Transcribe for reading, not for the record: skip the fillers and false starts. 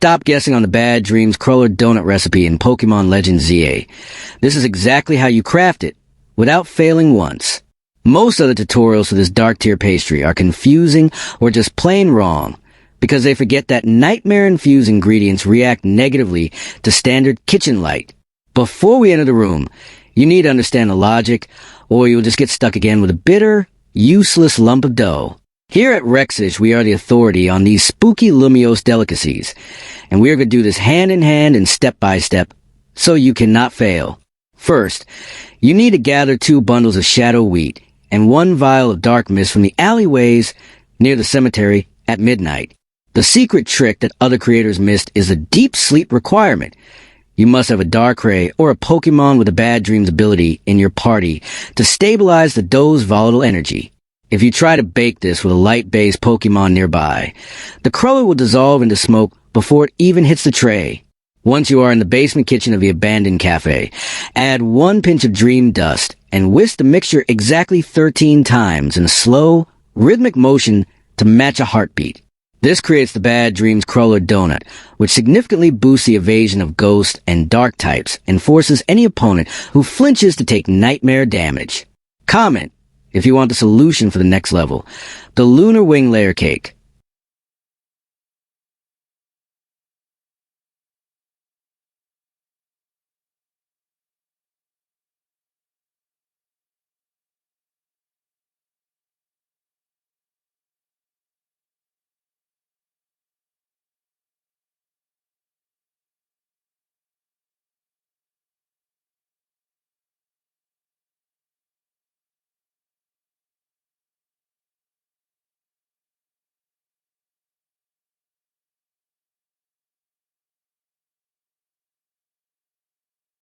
stop guessing on the Bad Dreams Cruller donut recipe in Pokemon Legends ZA. This is exactly how you craft it, without failing once. Most other tutorials for this dark tier pastry are confusing or just plain wrong, because they forget that nightmare-infused ingredients react negatively to standard kitchen light. Before we enter the room, you need to understand the logic, or you'll just get stuck again with a bitter, useless lump of dough. Here at Rexish, we are the authority on these spooky Lumiose delicacies, and we are going to do this hand in hand and step by step, so you cannot fail. First, you need to gather 2 bundles of shadow wheat and 1 vial of dark mist from the alleyways near the cemetery at midnight. The secret trick that other creators missed is a deep sleep requirement. You must have a Darkrai or a Pokemon with a Bad Dreams ability in your party to stabilize the dough's volatile energy. If you try to bake this with a light-based Pokemon nearby, the cruller will dissolve into smoke before it even hits the tray. Once you are in the basement kitchen of the abandoned cafe, add 1 pinch of dream dust and whisk the mixture exactly 13 times in a slow, rhythmic motion to match a heartbeat. This creates the Bad Dreams Cruller donut, which significantly boosts the evasion of ghost and dark types and forces any opponent who flinches to take nightmare damage. Comment if you want the solution for the next level, the Lunar Wing Layer Cake.